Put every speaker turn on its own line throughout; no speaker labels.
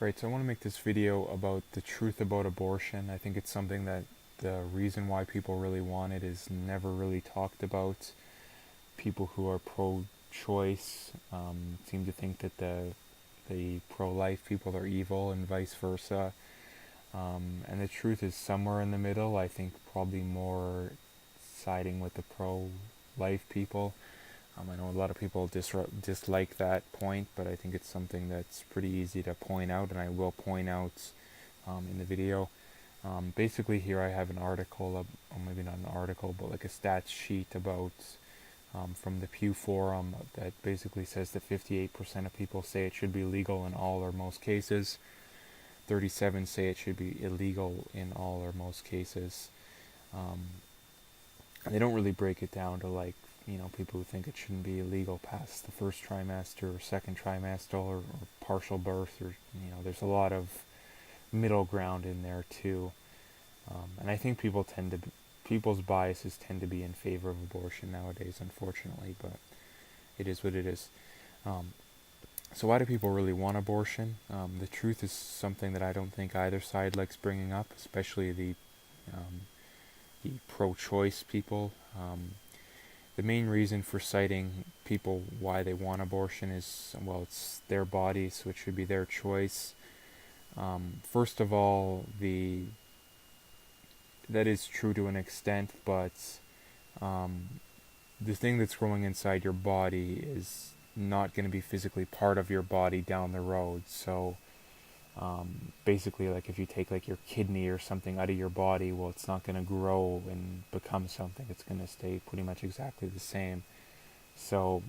Right, so I want to make this video about the truth about abortion. I think it's something that the reason why people really want it is never really talked about. People who are pro-choice seem to think that the pro-life people are evil and vice versa. And the truth is somewhere in the middle. I think probably more siding with the pro-life people. I know a lot of people dislike that point, but I think it's something that's pretty easy to point out, and I will point out in the video. Basically, here I have an article, or maybe not an article, but like a stats sheet about from the Pew Forum that basically says that 58% of people say it should be legal in all or most cases. 37 say it should be illegal in all or most cases. Um, they don't really break it down to like people who think it shouldn't be illegal past the first trimester or second trimester or partial birth, or there's a lot of middle ground in there too. And I think people's biases tend to be in favor of abortion nowadays, unfortunately, but it is what it is. Um, so why do people really want abortion? The truth is something that I don't think either side likes bringing up, especially the pro-choice people. The main reason for citing people why they want abortion is, well, it's their body, so it should be their choice. First of all, that is true to an extent, but the thing that's growing inside your body is not going to be physically part of your body down the road. So basically, like if you take like your kidney or something out of your body, well, it's not going to grow and become something. It's going to stay pretty much exactly the same. So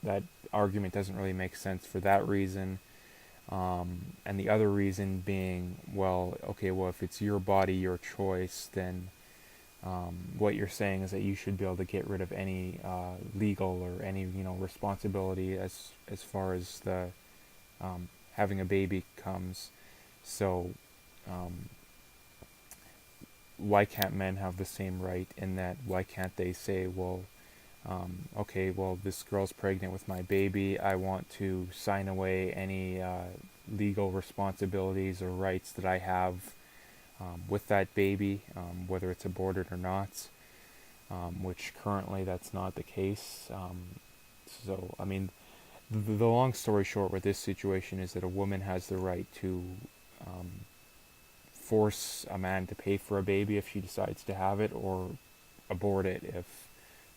that argument doesn't really make sense for that reason. And the other reason being, well, okay, well, if it's your body, your choice, then what you're saying is that you should be able to get rid of any legal or any responsibility as far as the having a baby comes. So why can't men have the same right in that? Why can't they say, well, okay, well, this girl's pregnant with my baby. I want to sign away any legal responsibilities or rights that I have with that baby, whether it's aborted or not, which currently that's not the case. So, I mean, the long story short with this situation is that a woman has the right to force a man to pay for a baby if she decides to have it, or abort it if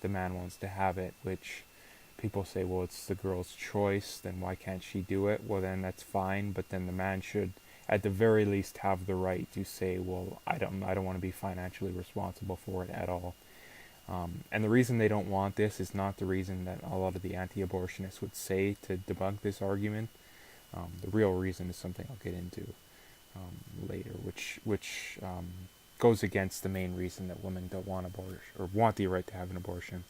the man wants to have it, which people say, well, it's the girl's choice, then why can't she do it? Well, then that's fine, but then the man should at the very least have the right to say, well, I don't want to be financially responsible for it at all. And the reason they don't want this is not the reason that a lot of the anti-abortionists would say to debunk this argument. The real reason is something I'll get into later, which goes against the main reason that women don't want abortion or want the right to have an abortion.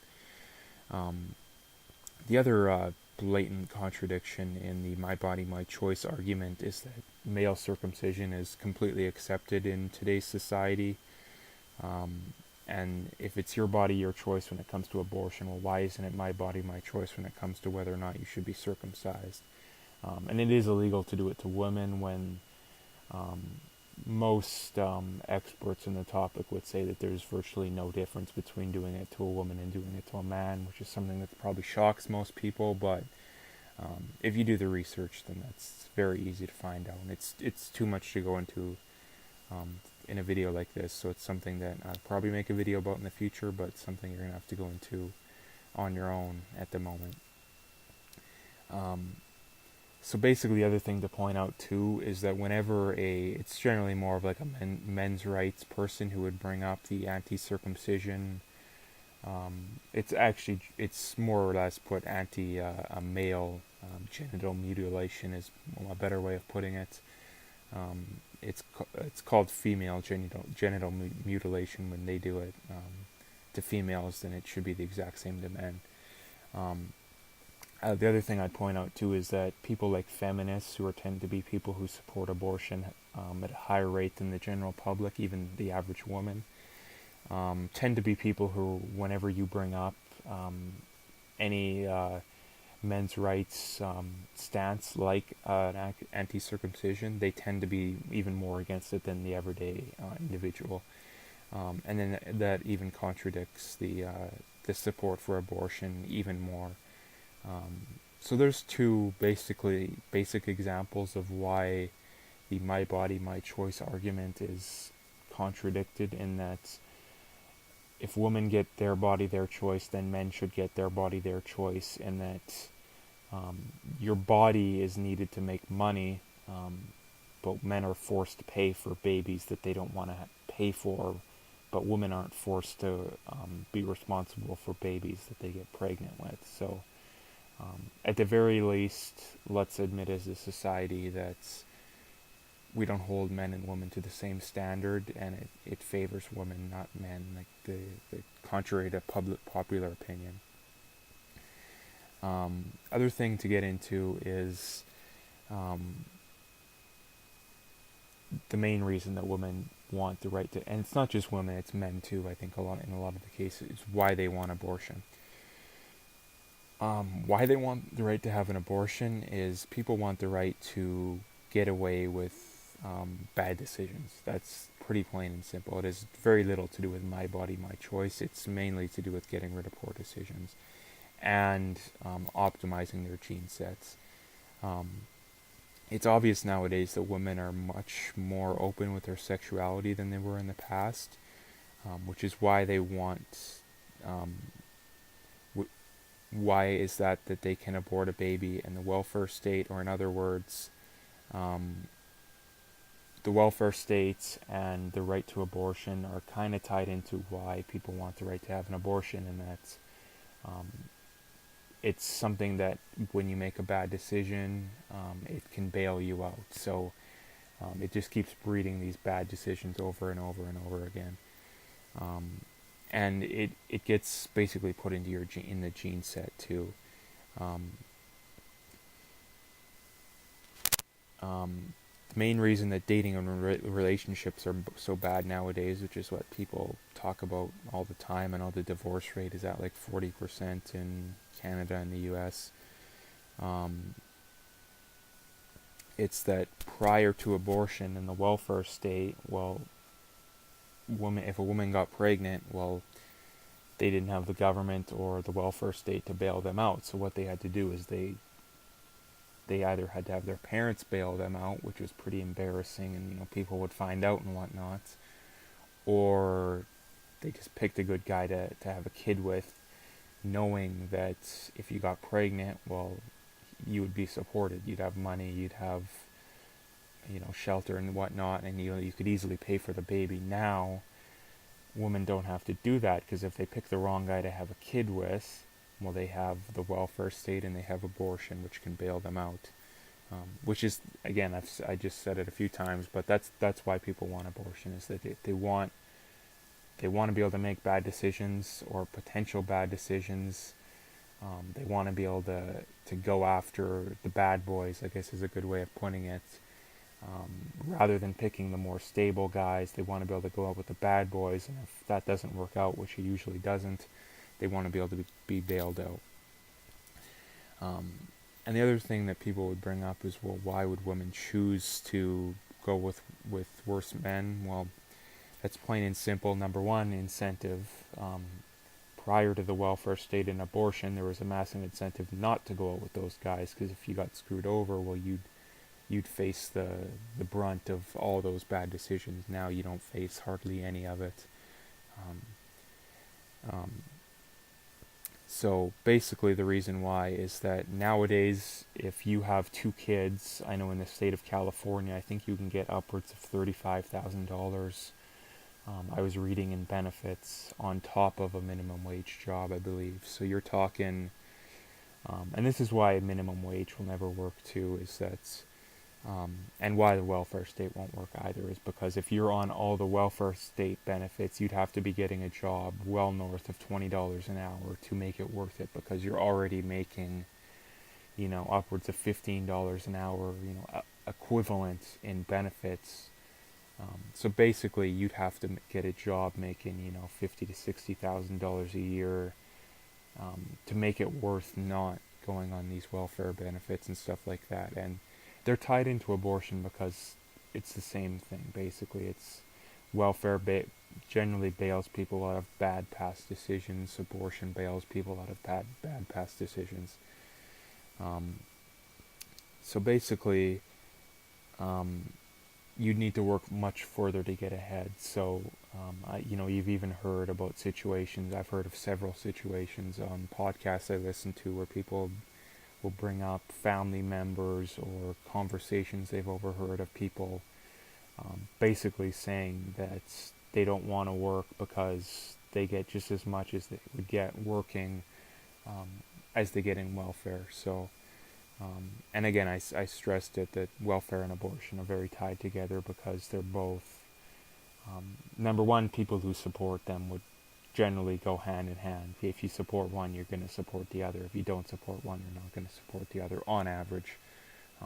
The other blatant contradiction in the "my body, my choice" argument is that male circumcision is completely accepted in today's society. And if it's your body, your choice when it comes to abortion, well, why isn't it my body, my choice when it comes to whether or not you should be circumcised? And it is illegal to do it to women when most experts in the topic would say that there's virtually no difference between doing it to a woman and doing it to a man, which is something that probably shocks most people, but if you do the research, then that's very easy to find out. And it's too much to go into in a video like this, so it's something that I'll probably make a video about in the future, but it's something you're going to have to go into on your own at the moment. So basically, the other thing to point out too is that it's generally more of like a men's rights person who would bring up the anti-circumcision. It's more or less put a male genital mutilation is a better way of putting it. It's called female genital mutilation when they do it to females. Then it should be the exact same to men. The other thing I'd point out too is that people like feminists, who tend to be people who support abortion at a higher rate than the general public, even the average woman, tend to be people who, whenever you bring up any men's rights stance, like an anti-circumcision, they tend to be even more against it than the everyday individual. And then that even contradicts the support for abortion even more. So there's two basic examples of why the my body, my choice argument is contradicted, in that if women get their body, their choice, then men should get their body, their choice, and that your body is needed to make money, but men are forced to pay for babies that they don't want to pay for, but women aren't forced to be responsible for babies that they get pregnant with. So at the very least, let's admit as a society that we don't hold men and women to the same standard, and it favors women, not men, like the contrary to popular opinion. Other thing to get into is the main reason that women want the right to, and it's not just women, it's men too. I think in a lot of the cases, why they want abortion. Why they want the right to have an abortion is people want the right to get away with bad decisions. That's pretty plain and simple. It has very little to do with my body, my choice. It's mainly to do with getting rid of poor decisions and optimizing their gene sets. It's obvious nowadays that women are much more open with their sexuality than they were in the past, which is why they want. Why is that they can abort a baby, and the welfare state, or in other words, the welfare states and the right to abortion are kind of tied into why people want the right to have an abortion, and that's it's something that when you make a bad decision, it can bail you out. So it just keeps breeding these bad decisions over and over and over again. And it gets basically put into your in the gene set too. The main reason that dating and relationships are so bad nowadays, which is what people talk about all the time, and all the divorce rate is at like 40% in Canada and the U.S. It's that prior to abortion in the welfare state, well, if a woman got pregnant, well, they didn't have the government or the welfare state to bail them out. So what they had to do is they either had to have their parents bail them out, which was pretty embarrassing, and people would find out and whatnot, or they just picked a good guy to have a kid with, knowing that if you got pregnant, well, you would be supported. You'd have money, you'd have shelter and whatnot, and you could easily pay for the baby. Now women don't have to do that, because if they pick the wrong guy to have a kid with, well, they have the welfare state and they have abortion, which can bail them out. Which is, again, I just said it a few times, but that's why people want abortion, is that they want to be able to make bad decisions, or potential bad decisions. They want to be able to go after the bad boys, I guess is a good way of putting it. Rather than picking the more stable guys, they want to be able to go out with the bad boys, and if that doesn't work out, which it usually doesn't, they want to be able to be bailed out. And the other thing that people would bring up is, well, why would women choose to go with worse men? Well, that's plain and simple. Number one, incentive. Prior to the welfare state and abortion, there was a massive incentive not to go out with those guys, because if you got screwed over, well, you'd face the brunt of all those bad decisions. Now you don't face hardly any of it. So basically the reason why is that nowadays, if you have 2 kids, I know in the state of California, I think you can get upwards of $35,000. I was reading in benefits on top of a minimum wage job, I believe. So you're talking, and this is why minimum wage will never work too, is that and why the welfare state won't work either, is because if you're on all the welfare state benefits, you'd have to be getting a job well north of $20 an hour to make it worth it, because you're already making, upwards of $15 an hour, equivalent in benefits. So basically, you'd have to get a job making, $50,000 to $60,000 a year to make it worth not going on these welfare benefits and stuff like that, and they're tied into abortion because it's the same thing. Basically, it's welfare generally bails people out of bad past decisions. Abortion bails people out of bad past decisions. Um, so basically, you'd need to work much further to get ahead. So, you've even heard about situations. I've heard of several situations on podcasts I listen to where people will bring up family members or conversations they've overheard of people basically saying that they don't want to work because they get just as much as they would get working um, as they get in welfare. So, and again, I stressed it that welfare and abortion are very tied together because they're both, number one, people who support them would generally go hand in hand. If you support one, you're going to support the other. If you don't support one, you're not going to support the other on average.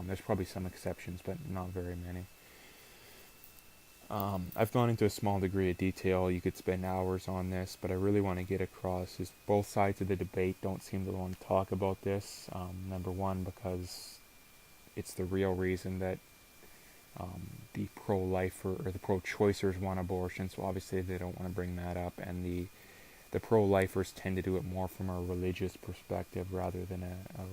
There's probably some exceptions, but not very many. I've gone into a small degree of detail. You could spend hours on this, but I really want to get across is both sides of the debate don't seem to want to talk about this. Number one, because it's the real reason that the pro-lifer or the pro-choicers want abortion, so obviously they don't want to bring that up, and the pro-lifers tend to do it more from a religious perspective rather than a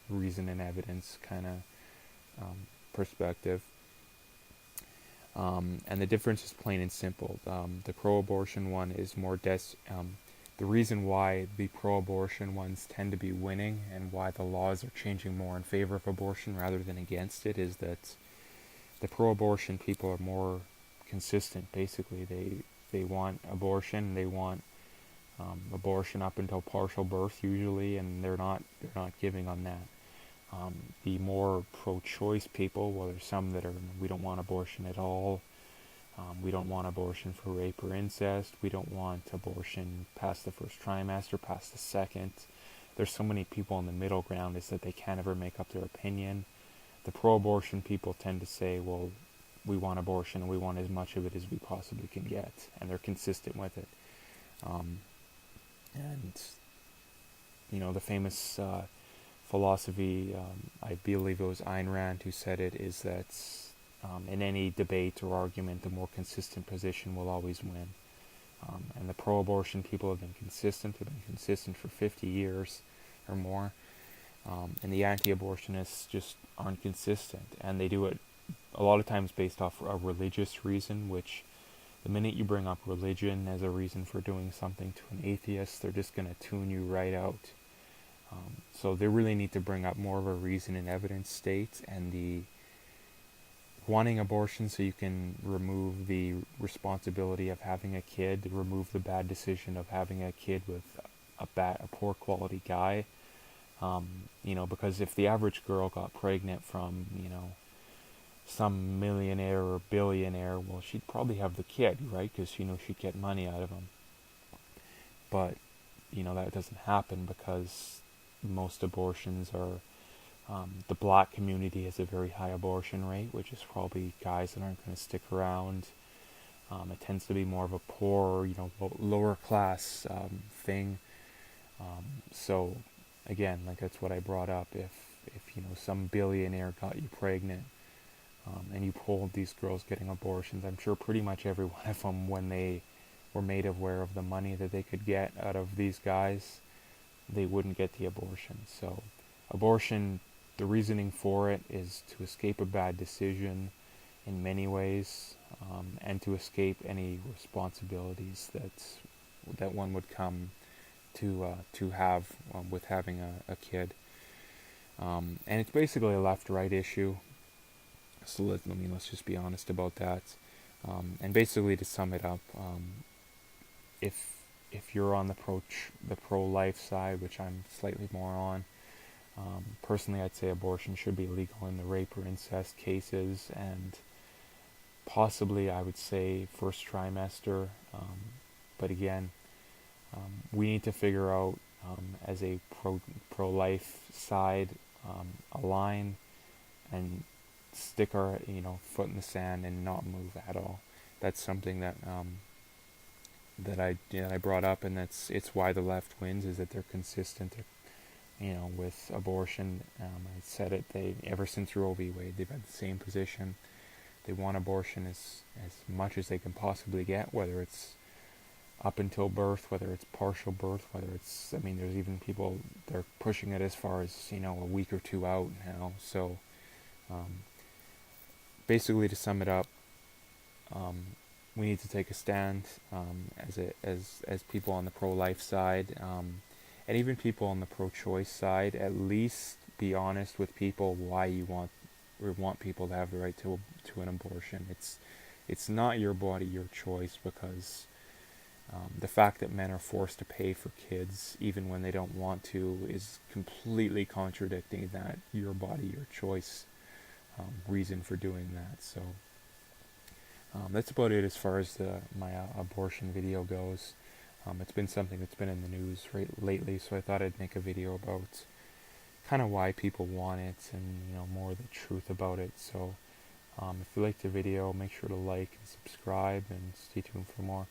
reason and evidence kind of perspective. And the difference is plain and simple. The pro-abortion one is more the reason why the pro-abortion ones tend to be winning and why the laws are changing more in favor of abortion rather than against it is that the pro-abortion people are more consistent. Basically, they want abortion. They want abortion up until partial birth usually, and they're not giving on that. The more pro-choice people, well, there's some that are, we don't want abortion at all. We don't want abortion for rape or incest. We don't want abortion past the first trimester, past the second. There's so many people in the middle ground is that they can't ever make up their opinion. The pro-abortion people tend to say, well, we want abortion and we want as much of it as we possibly can get, and they're consistent with it. And, the famous philosophy, I believe it was Ayn Rand who said it, is that in any debate or argument, the more consistent position will always win. And the pro-abortion people have been consistent for 50 years or more. And the anti-abortionists just aren't consistent. And they do it a lot of times based off a religious reason, which the minute you bring up religion as a reason for doing something to an atheist, they're just going to tune you right out. So they really need to bring up more of a reason and evidence state, and the wanting abortion so you can remove the responsibility of having a kid, remove the bad decision of having a kid with a poor quality guy. Because if the average girl got pregnant from, some millionaire or billionaire, well, she'd probably have the kid, right? Because, she'd get money out of him. But, that doesn't happen because most abortions are, the black community has a very high abortion rate, which is probably guys that aren't going to stick around. It tends to be more of a poor, lower class thing. So, again, like that's what I brought up. If some billionaire got you pregnant, and you polled these girls getting abortions, I'm sure pretty much every one of them, when they were made aware of the money that they could get out of these guys, they wouldn't get the abortion. So abortion, the reasoning for it is to escape a bad decision in many ways, and to escape any responsibilities that one would come to have with having a kid. And it's basically a left-right issue. So let's just be honest about that. And basically, to sum it up, if you're on the pro-life side, which I'm slightly more on, personally, I'd say abortion should be legal in the rape or incest cases, and possibly I would say first trimester. But again, we need to figure out, as a pro-life side, a line and stick our foot in the sand and not move at all. That's something that I brought up, and it's why the left wins, is that they're consistent. with abortion. I said it. They ever since Roe v. Wade, they've had the same position. They want abortion as much as they can possibly get, whether it's up until birth, whether it's partial birth, whether it's, I mean, there's even people, they're pushing it as far as, a week or two out now. So, um, basically, to sum it up, we need to take a stand, as people on the pro-life side, and even people on the pro-choice side. At least be honest with people why you want people to have the right to an abortion. It's not your body, your choice, because the fact that men are forced to pay for kids even when they don't want to is completely contradicting that your body, your choice reason for doing that. So that's about it as far as my abortion video goes. It's been something that's been in the news lately, so I thought I'd make a video about kind of why people want it and more of the truth about it. So if you liked the video, make sure to like and subscribe and stay tuned for more.